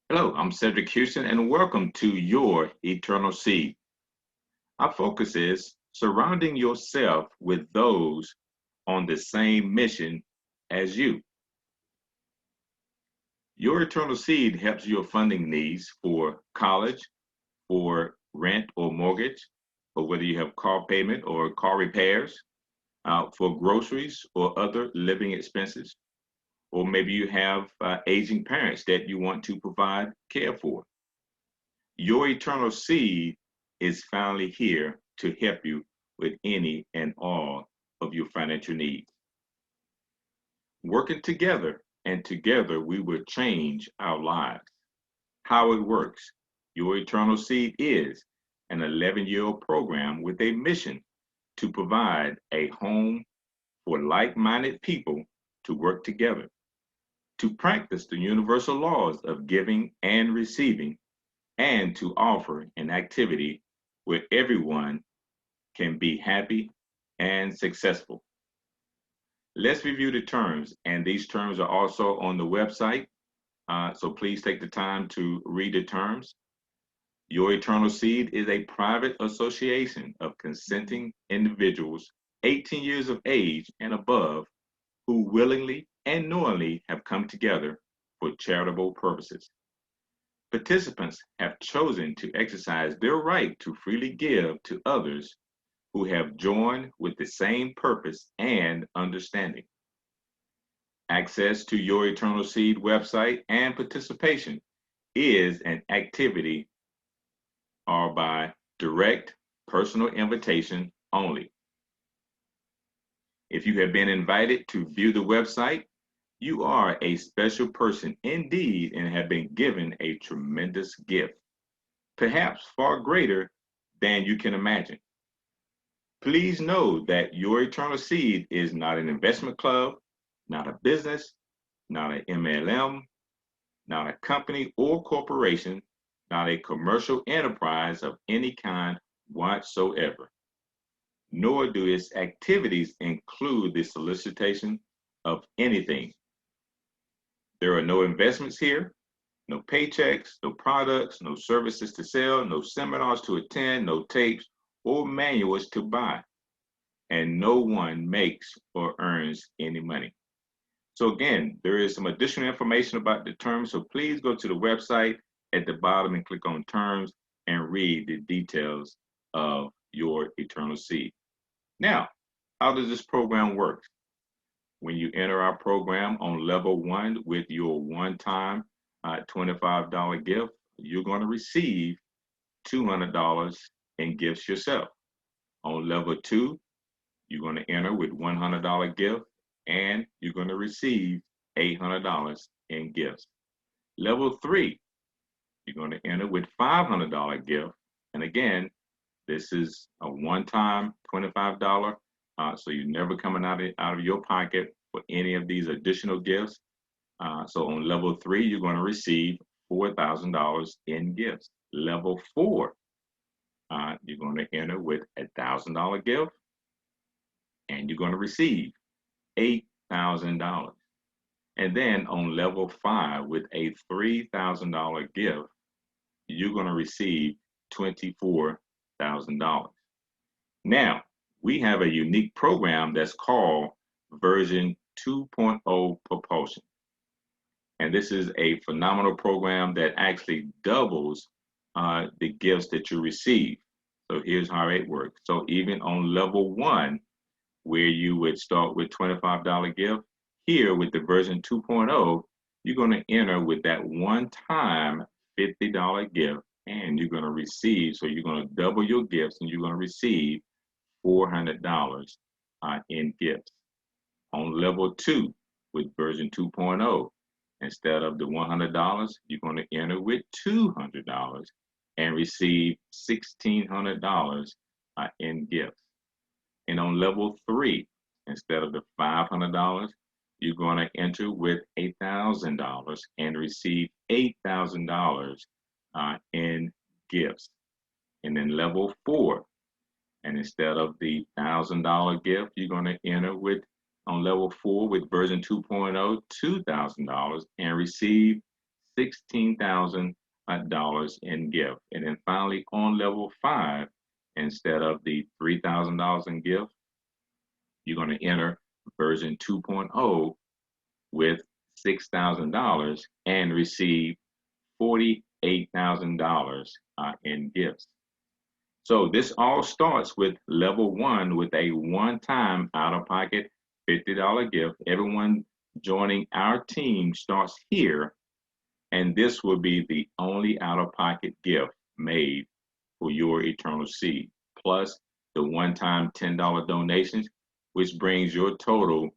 Hello, I'm Cedric Houston, and welcome to Your Eternal Seed. Our focus is surrounding yourself with those on the same mission as you. Your Eternal Seed helps your funding needs for college, for rent or mortgage, or whether you have car payment or car repairs, for groceries or other living expenses, or maybe you have aging parents that you want to provide care for. Your eternal seed is finally here to help you with any and all of your financial needs. Working together, and together we will change our lives. How it works. Your Eternal Seed is an 11-year program with a mission to provide a home for like minded people to work together, to practice the universal laws of giving and receiving, and to offer an activity where everyone can be happy and successful. Let's review the terms, and these terms are also on the website. So please take the time to read the terms. Your Eternal Seed is a private association of consenting individuals 18 years of age and above who willingly and knowingly have come together for charitable purposes. Participants have chosen to exercise their right to freely give to others who have joined with the same purpose and understanding. Access to Your Eternal Seed website and participation is an activity or by direct personal invitation only. If you have been invited to view the website, you are a special person indeed and have been given a tremendous gift, perhaps far greater than you can imagine. Please know that Your Eternal Seed is not an investment club, not a business, not an MLM, not a company or corporation, not a commercial enterprise of any kind whatsoever. Nor do its activities include the solicitation of anything. There are no investments here, no paychecks, no products, no services to sell, no seminars to attend, no tapes or manuals to buy, and no one makes or earns any money. So again, there is some additional information about the terms, so please go to the website at the bottom and click on terms and read the details of Your Eternal Seed. Now, how does this program work? When you enter our program on level one with your one-time $25 gift, you're going to receive $200 in gifts yourself. On level two, you're going to enter with $100 gift and you're going to receive $800 in gifts. Level three, you're going to enter with $500 gift. And again, this is a one-time $25, so you're never coming out of your pocket for any of these additional gifts. So on level three, you're going to receive $4,000 in gifts. Level four, you're going to enter with $1,000 gift, and you're going to receive $8,000. And then on level five, with a $3,000 gift, you're going to receive $24,000. Now, we have a unique program that's called version 2.0 Propulsion. And this is a phenomenal program that actually doubles the gifts that you receive. So here's how it works. So even on level one, where you would start with $25 gift, here with the version 2.0, you're going to enter with that one-time $50 gift, and you're going to receive, so you're going to double your gifts, and you're going to receive $400 in gifts. On level two, with version 2.0, instead of the $100, you're going to enter with $200 and receive $1,600 in gifts. And on level three, instead of the $500, you're going to enter with $1,000 and receive $8,000 in gifts. And then level four, and instead of the $1,000 gift, you're going to enter with, on level four with version 2.0, $2,000 and receive $16,000 in gift. And then finally, on level 5, instead of the $3,000 in gift, you're going to enter version 2.0 with $6,000 and receive $48,000 in gifts. So this all starts with level 1 with a one-time out-of-pocket $50 gift. Everyone joining our team starts here, and this will be the only out-of-pocket gift made for your eternal seed, plus the one-time $10 donations, which brings your total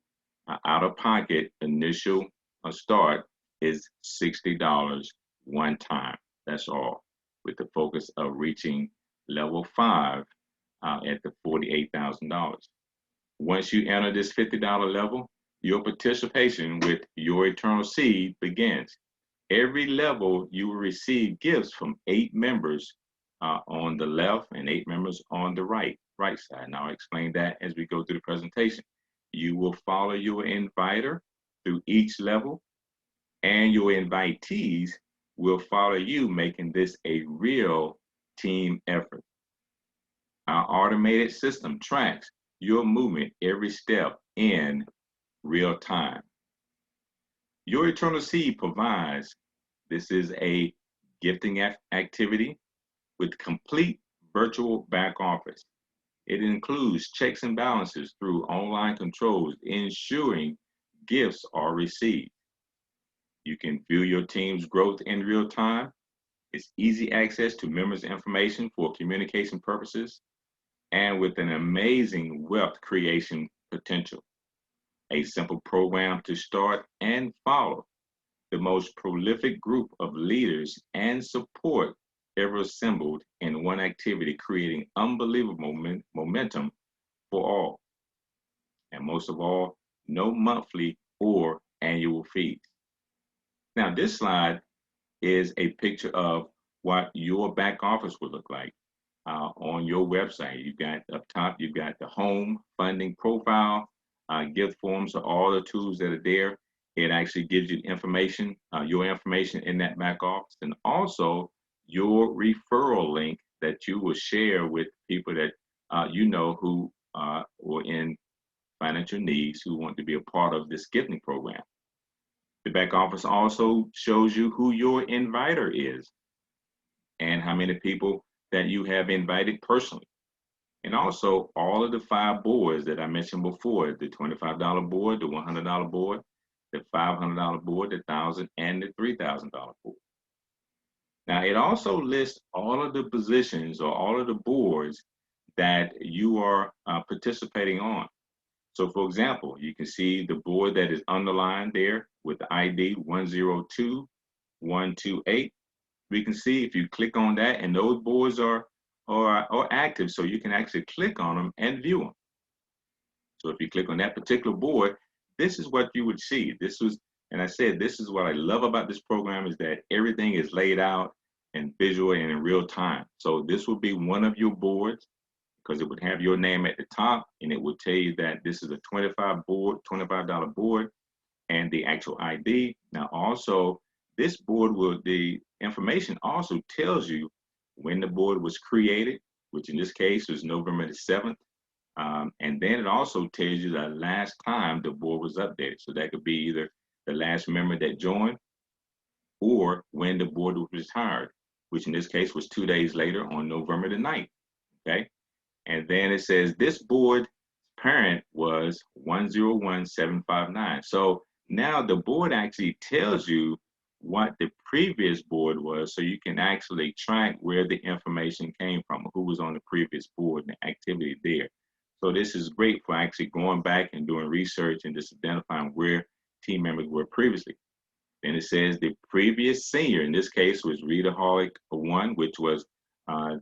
out-of-pocket initial start is $60 one time. That's all, with the focus of reaching level 5 at the $48,000. Once you enter this $50 level, your participation with your eternal seed begins. Every level you will receive gifts from 8 members on the left and 8 members on the right side. And I'll explain that as we go through the presentation. You will follow your inviter through each level, and your invitees will follow you, making this a real team effort. Our automated system tracks your movement every step in real time. Your eternal seed provides, this is a gifting activity with complete virtual back office. It includes checks and balances through online controls, ensuring gifts are received. You can view your team's growth in real time. It's easy access to members' information for communication purposes, and with an amazing wealth creation potential. A simple program to start and follow. The most prolific group of leaders and support ever assembled in one activity, creating unbelievable momentum for all. And most of all, no monthly or annual fees. Now, this slide is a picture of what your back office would look like on your website. You've got up top, you've got the home, funding, profile, gift forms, are all the tools that are there. It actually gives you information, your information in that back office, and also your referral link that you will share with people that you know who were in financial needs, who want to be a part of this gifting program. The back office also shows you who your inviter is and how many people that you have invited personally. And also all of the 5 boards that I mentioned before, the $25 board, the $100 board, the $500 board, the $1,000, and the $3,000 board. Now, it also lists all of the positions or all of the boards that you are participating on. So, for example, you can see the board that is underlined there with the ID 102128. We can see if you click on that, and those boards are active, so you can actually click on them and view them. So if you click on that particular board, this is what you would see. And I said, this is what I love about this program, is that everything is laid out and visual and in real time. So this will be one of your boards, because it would have your name at the top, and it would tell you that this is a $25 board, and the actual ID. Now also, this board the information also tells you when the board was created, which in this case was November the 7th. And then it also tells you the last time the board was updated. So that could be either the last member that joined or when the board was retired, which in this case was 2 days later on November the 9th, okay? And then it says this board parent was 101759. So now the board actually tells you what the previous board was, so you can actually track where the information came from, who was on the previous board and the activity there. So this is great for actually going back and doing research and just identifying where team members were previously. Then it says the previous senior, in this case was Readaholic 1, which was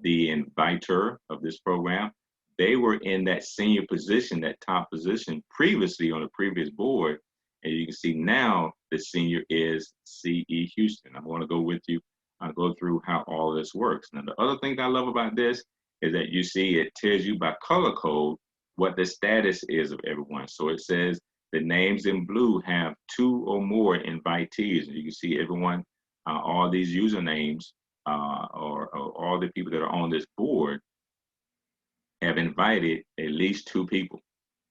the inviter of this program. They were in that senior position, that top position previously on the previous board. And you can see now the senior is C.E. Houston. I'm going to go with you, go through how all of this works. Now, the other thing that I love about this is that you see it tells you by color code what the status is of everyone. So it says the names in blue have 2 or more invitees. And you can see everyone all these usernames or all the people that are on this board have invited at least 2 people.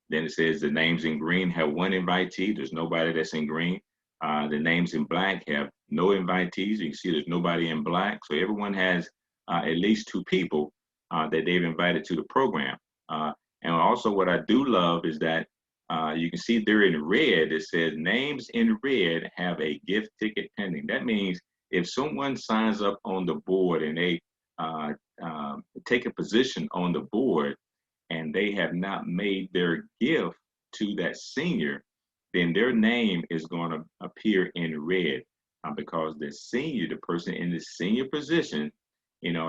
Then it says the names in green have 1 invitee. There's nobody that's in green. The names in black have no invitees. You can see there's nobody in black. So everyone has at least 2 people that they've invited to the program. And also what I do love is that you can see there in red, it says names in red have a gift ticket pending. That means if someone signs up on the board and they uh, take a position on the board, and they have not made their gift to that senior, then their name is going to appear in red because the senior, the person in the senior position,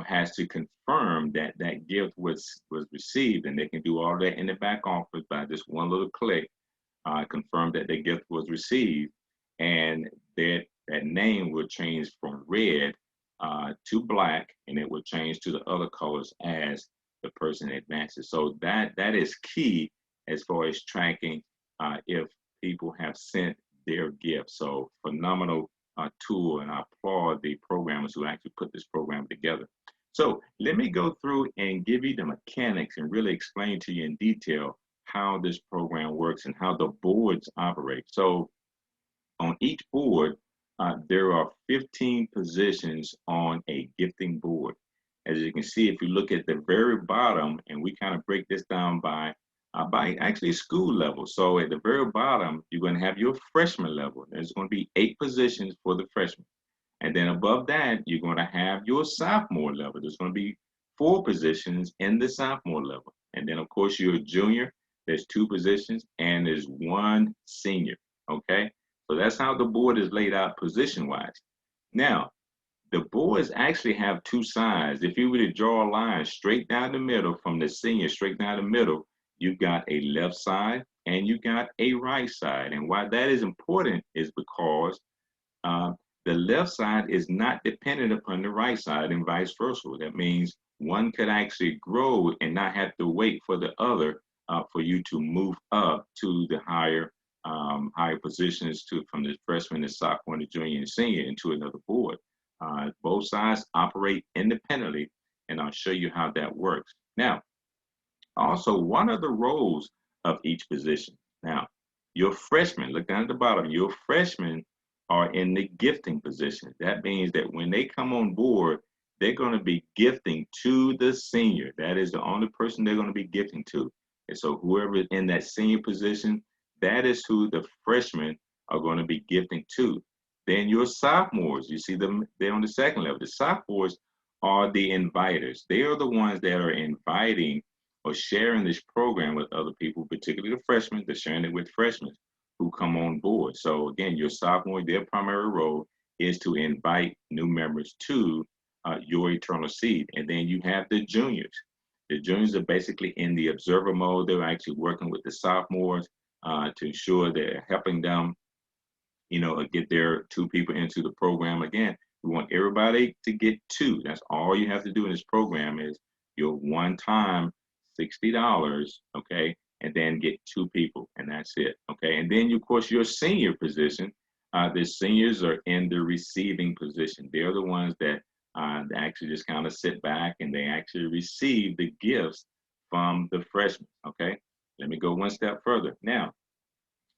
has to confirm that that gift was received, and they can do all that in the back office by just one little click, confirm that the gift was received, and that name will change from red to black, and it will change to the other colors as the person advances. So that is key as far as tracking if people have sent their gifts. So phenomenal tool, and I applaud the programmers who actually put this program together. So let me go through and give you the mechanics and really explain to you in detail how this program works and how the boards operate. So on each board, there are 15 positions on a gifting board. As you can see, if you look at the very bottom, and we kind of break this down by actually school level. So at the very bottom, you're going to have your freshman level. There's going to be 8 positions for the freshmen. And then above that, you're going to have your sophomore level. There's going to be 4 positions in the sophomore level. And then, of course, you're a junior. There's 2 positions, and there's 1 senior. Okay? So that's how the board is laid out position-wise. Now, the boards actually have 2 sides. If you were to draw a line straight down the middle from the senior straight down the middle, you've got a left side and you got a right side. And why that is important is because the left side is not dependent upon the right side and vice versa. That means one could actually grow and not have to wait for the other for you to move up to the higher positions from the freshman, the sophomore, the junior, and senior into another board. Both sides operate independently, and I'll show you how that works. Now, also, one of the roles of each position. Now, your freshmen, look down at the bottom, your freshmen are in the gifting position. That means that when they come on board, they're going to be gifting to the senior. That is the only person they're going to be gifting to. And so whoever is in that senior position, that is who the freshmen are going to be gifting to. Then your sophomores, you see them, they're on the second level. The sophomores are the inviters. They are the ones that are inviting or sharing this program with other people, particularly the freshmen. They're sharing it with freshmen who come on board. So again, your sophomore, their primary role is to invite new members to your eternal seed. And then you have the juniors. The juniors are basically in the observer mode. They're actually working with the sophomores to ensure they're helping them, get their 2 people into the program. Again, we want everybody to get 2. That's all you have to do in this program is your one-time $60, okay, and then get 2 people, and that's it, okay. And then, of course, your senior position, the seniors are in the receiving position. They're the ones that actually just kind of sit back and they actually receive the gifts from the freshmen, okay. Let me go one step further. Now,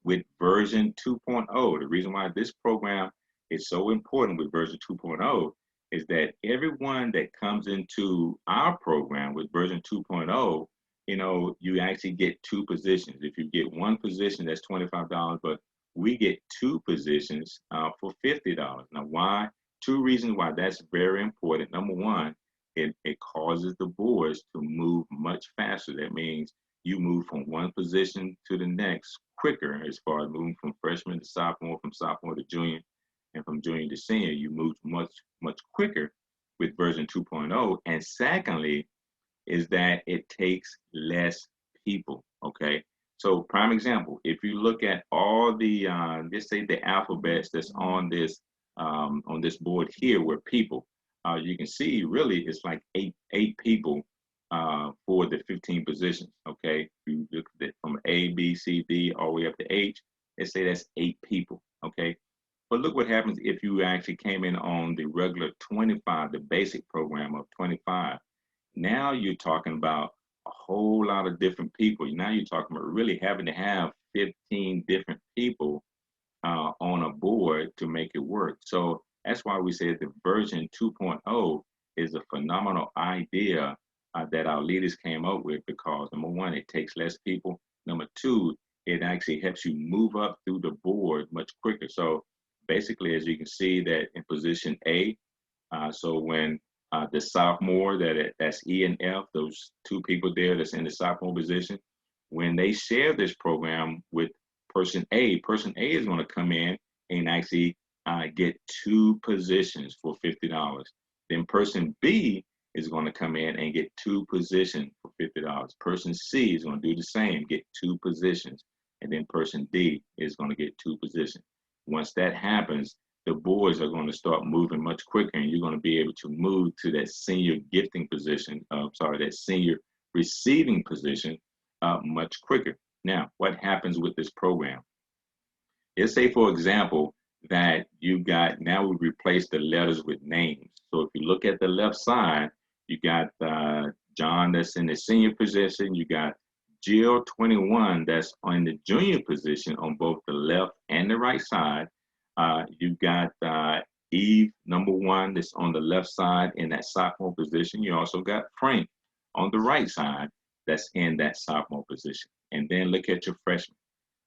with version 2.0, the reason why this program is so important with version 2.0 is that everyone that comes into our program with version 2.0, you actually get 2 positions. If you get 1 position, that's $25, but we get 2 positions for $50. Now, why? 2 reasons why that's very important. Number one, it causes the boards to move much faster. That means you move from one position to the next quicker as far as moving from freshman to sophomore, from sophomore to junior, and from junior to senior. You move much, much quicker with version 2.0. And secondly, is that it takes less people, okay? So prime example, if you look at all the, let's say the alphabets that's on this board here where people, you can see really it's like eight people for the 15 positions, okay? If you look at it from A, B, C, D, all the way up to H, let's say that's 8 people, okay? But But look what happens if you actually came in on the regular 25, the basic program of 25. Now you're talking about a whole lot of different people. Now you're talking about really having to have 15 different people on a board to make it work. So that's why we say the version 2.0 is a phenomenal idea that our leaders came up with, because number one, it takes less people. Number two, it actually helps you move up through the board much quicker. So basically, as you can see that in position A, so when the sophomore, that's E and F, those two people there that's in the sophomore position, when they share this program with person A is going to come in and actually get two positions for $50. Then person B is going to come in and get two positions for $50. Person C is going to do the same, get two positions. And then person D is going to get two positions. Once that happens, the boards are going to start moving much quicker, and you're going to be able to move to that senior gifting position, that senior receiving position much quicker. Now, what happens with this program? Let's say, for example, that now we replace the letters with names. So if you look at the left side, you got John that's in the senior position, you got Jill 21 that's on the junior position on both the left and the right side. You got Eve number 1 that's on the left side in that sophomore position. You also got Frank on the right side that's in that sophomore position. And then look at your freshman.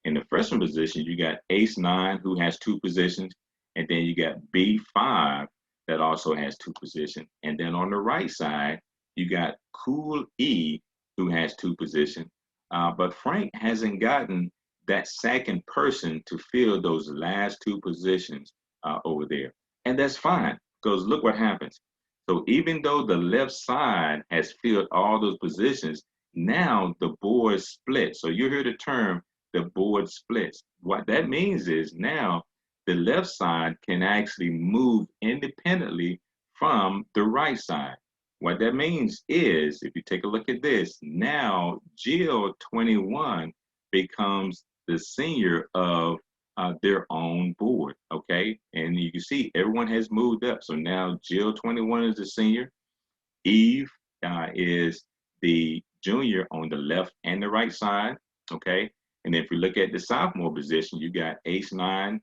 In the freshman position, you got Ace 9 who has two positions, and then you got B5 that also has two positions. And then on the right side, you got Cool E who has two positions. But Frank hasn't gotten that second person to fill those last two positions over there. And that's fine, because look what happens. So even though the left side has filled all those positions, now the board split. So you hear the term, the board splits. What that means is now the left side can actually move independently from the right side. What that means is, if you take a look at this, now Jill 21 becomes the senior of their own board, okay? And you can see everyone has moved up. So now Jill 21 is the senior. Eve is the junior on the left and the right side, okay? And if you look at the sophomore position, you got Ace 9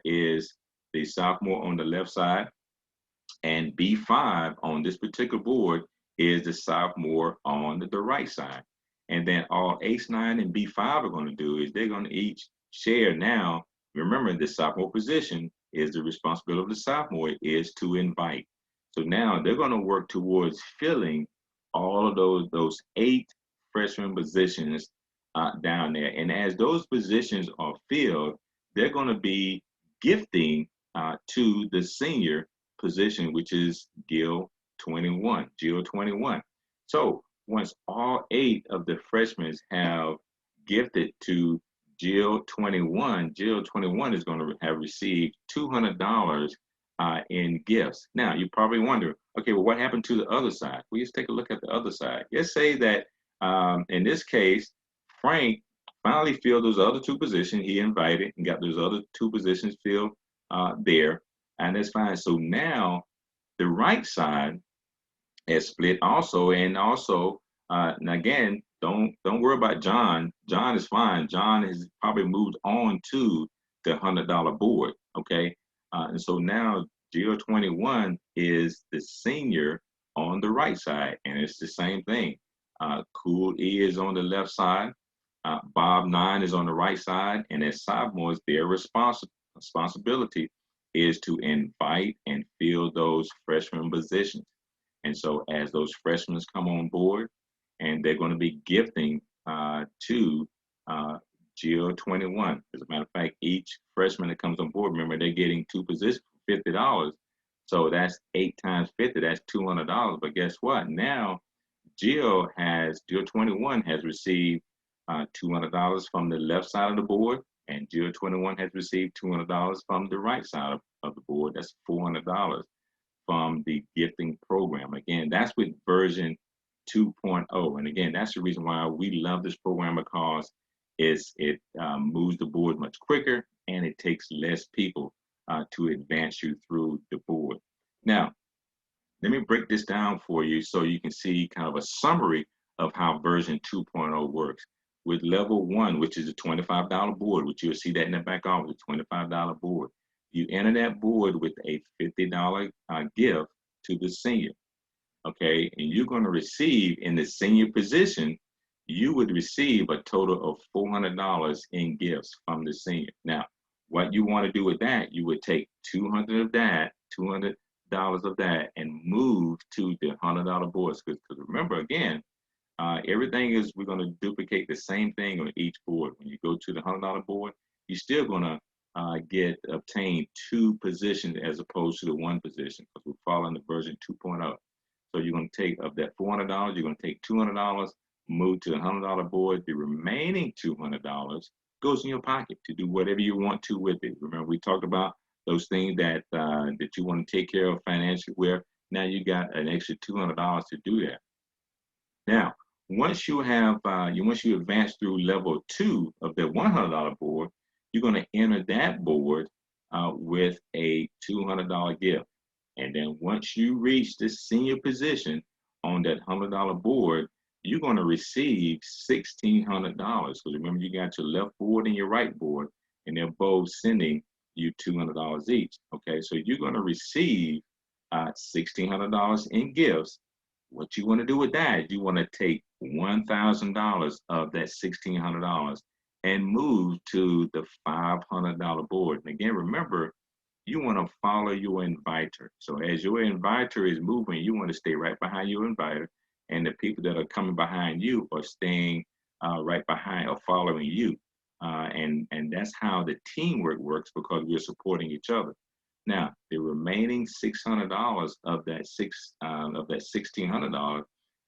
is the sophomore on the left side, and B5 on this particular board is the sophomore on the right side. And then all Ace 9 and B5 are going to do is they're going to each share now. Remember, the sophomore position is the responsibility of the sophomore is to invite. So now they're going to work towards filling all of those 8 freshman positions down there. And as those positions are filled, they're going to be gifting to the senior position, which is Jill 21. So once all 8 of the freshmen have gifted to Jill 21 is going to have received $200 in gifts. Now, you probably wonder, okay, well, what happened to the other side? Well, let's take a look at the other side. Let's say that in this case, Frank finally filled those other 2 positions he invited and got those other 2 positions filled there, and that's fine. So now the right side is split also, and also, and again, don't worry about John. John is fine. John has probably moved on to the $100 board, okay? And so now Jill 21 is the senior on the right side, and it's the same thing. Cool E is on the left side. Bob 9 is on the right side, and as sophomores, their responsibility is to invite and fill those freshman positions. And so as those freshmen come on board, and they're going to be gifting to Jill 21. As a matter of fact, each freshman that comes on board, remember, they're getting 2 positions for $50. So that's 8 times 50, that's $200. But guess what? Now Jill 21 has received $200 from the left side of the board, and Jill 21 has received $200 from the right side of the board. That's $400 from the gifting program. Again, that's with version 2.0. And again, that's the reason why we love this program, because it moves the board much quicker and it takes less people to advance you through the board. Now, let me break this down for you so you can see kind of a summary of how version 2.0 works. With level 1, which is a $25 board, which you'll see that in the back office, a $25 board. You enter that board with a $50 gift to the senior, okay? And you're going to receive, in the senior position, you would receive a total of $400 in gifts from the senior. Now, what you want to do with that, you would take $200 of that, $200 of that, and move to the $100 boards. Because remember, again, everything is, we're going to duplicate the same thing on each board. When you go to the $100 board, you're still going to obtain 2 positions as opposed to the 1 position, because we're following the version 2.0. So you're going to take, of that $400, you're going to take $200, move to the $100 board. The remaining $200 goes in your pocket to do whatever you want to with it. Remember, we talked about those things that that you want to take care of financially, where now you got an extra $200 to do that. Now, once you have once you advance through level 2 of the $100 board, you're going to enter that board with a $200 gift. And then once you reach the senior position on that $100 board, you're going to receive $1,600. Because remember, you got your left board and your right board, and they're both sending you $200 each. Okay, so you're going to receive $1,600 in gifts. What you want to do with that is you want to take $1,000 of that $1,600 and move to the $500 board. And again, remember, you want to follow your inviter. So as your inviter is moving, you want to stay right behind your inviter, and the people that are coming behind you are staying right behind or following you. And that's how the teamwork works, because we're supporting each other. Now, the remaining $600 of that $1,600,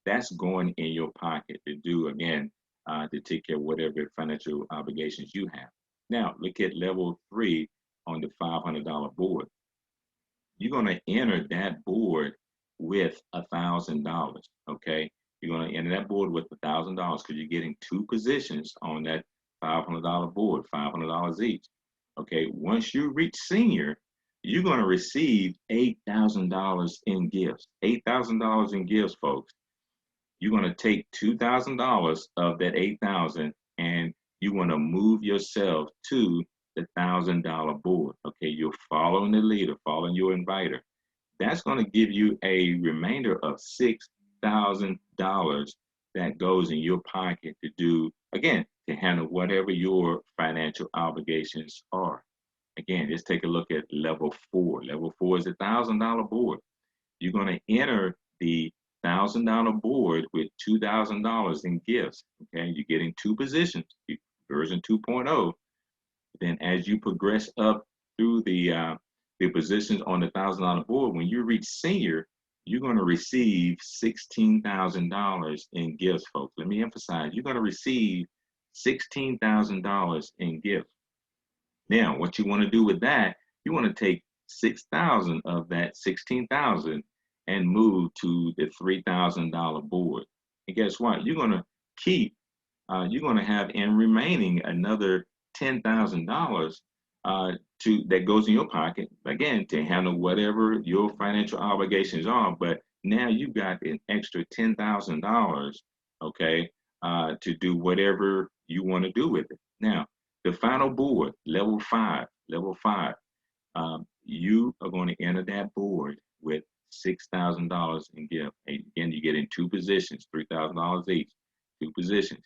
that's going in your pocket to do, again, to take care of whatever financial obligations you have. Now, look at level 3 on the $500 board. You're going to enter that board with $1,000. Okay, you're going to enter that board with $1,000 because you're getting 2 positions on that $500 board, $500 each. Okay, once you reach senior, you're going to receive $8,000 in gifts. $8,000 in gifts, folks. You're going to take $2,000 of that $8,000 and you want to move yourself to the $1,000 board. Okay, you're following the leader, following your inviter. That's going to give you a remainder of $6,000 that goes in your pocket to do, again, to handle whatever your financial obligations are. Again, let's take a look at level 4. Level 4 is a $1,000 board. You're going to enter the $1,000 board with $2,000 in gifts. Okay, you're getting 2 positions, version 2.0. Then as you progress up through the positions on the $1,000 board, when you reach senior, you're going to receive $16,000 in gifts, folks. Let me emphasize, you're going to receive $16,000 in gifts. Now, what you want to do with that, you want to take 6,000 of that 16,000 and move to the $3,000 board. And guess what? You're going to keep, you're going to have in remaining another $10,000 that goes in your pocket, again, to handle whatever your financial obligations are. But now you've got an extra $10,000, okay, to do whatever you want to do with it. Now, the final board, level 5, you are going to enter that board with $6,000 in gift. Again, you get in 2 positions, $3,000 each, 2 positions.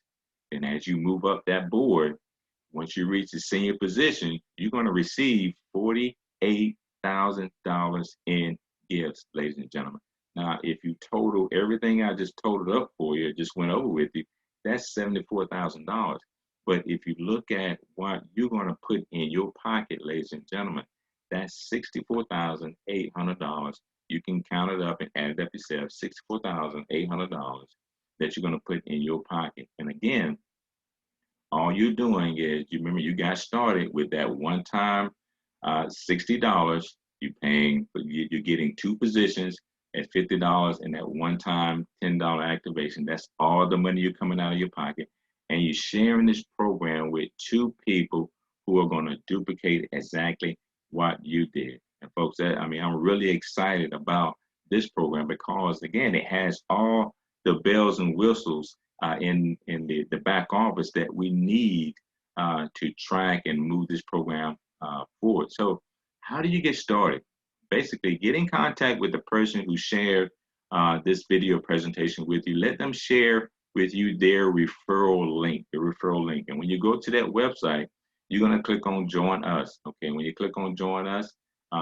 And as you move up that board, once you reach the senior position, you're going to receive $48,000 in gifts, ladies and gentlemen. Now, if you total everything I just totaled up for you, just went over with you, that's $74,000. But if you look at what you're going to put in your pocket, ladies and gentlemen, that's $64,800. You can count it up and add it up yourself, $64,800 that you're going to put in your pocket. And again, all you're doing is, you remember you got started with that one-time $60. You're getting 2 positions at $50 and that one-time $10 activation. That's all the money you're coming out of your pocket. And you're sharing this program with 2 people who are going to duplicate exactly what you did. And folks, I mean, I'm really excited about this program because, again, it has all the bells and whistles in the back office that we need to track and move this program forward. So, how do you get started? Basically, get in contact with the person who shared this video presentation with you. Let them share with you their referral link, the referral link. And when you go to that website, you're going to click on Join Us. Okay, when you click on Join Us,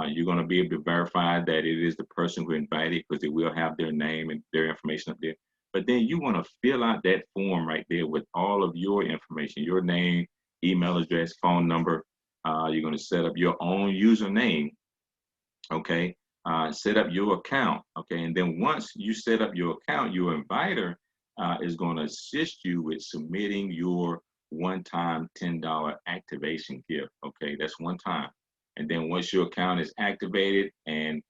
you're going to be able to verify that it is the person who invited, because they will have their name and their information up there. But then you want to fill out that form right there with all of your information, your name, email address, phone number. You're going to set up your own username, okay? Set up your account, okay? And then once you set up your account, your inviter is going to assist you with submitting your one-time $10 activation gift, okay? That's one time. And then once your account is activated and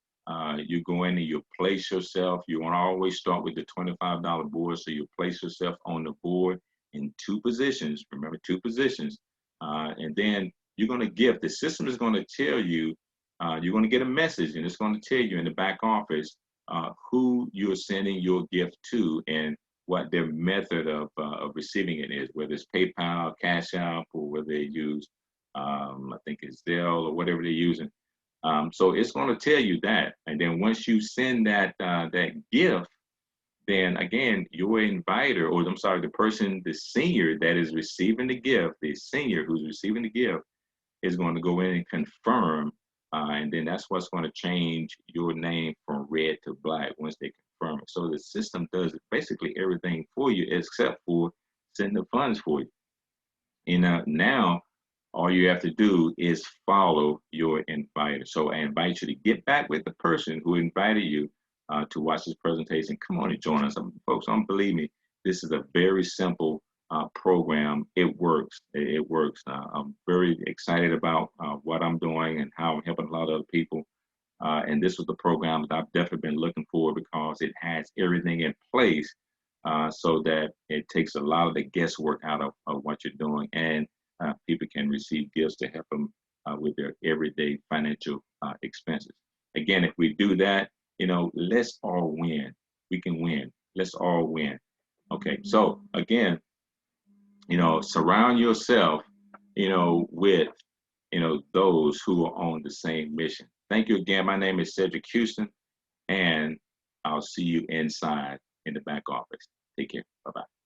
you go in and you place yourself, you want to always start with the $25 board. So you place yourself on the board in two positions, remember, two positions. And then you're going to gift. The system is going to tell you, you're going to get a message, and it's going to tell you in the back office who you're sending your gift to and what their method of receiving it is, whether it's PayPal, Cash App, or whether they use, I think it's Zelle or whatever they're using. So it's going to tell you that. And then once you send that gift, then again, your inviter, or I'm sorry, the person, the senior that is receiving the gift, the senior who's receiving the gift, is going to go in and confirm, and then that's what's going to change your name from red to black once they confirm it. So the system does basically everything for you except for sending the funds for you. And now all you have to do is follow your inviter. So I invite you to get back with the person who invited you to watch this presentation. Come on and join us. Folks, don't believe me, this is a very simple program. It works. It works. I'm very excited about what I'm doing and how I'm helping a lot of other people. And this was the program that I've definitely been looking for because it has everything in place so that it takes a lot of the guesswork out of what you're doing, and people can receive gifts to help them with their everyday financial expenses. Again, if we do that, let's all win. We can win. Let's all win. Okay, so again, surround yourself, with, those who are on the same mission. Thank you again. My name is Cedric Houston, and I'll see you inside in the back office. Take care. Bye-bye.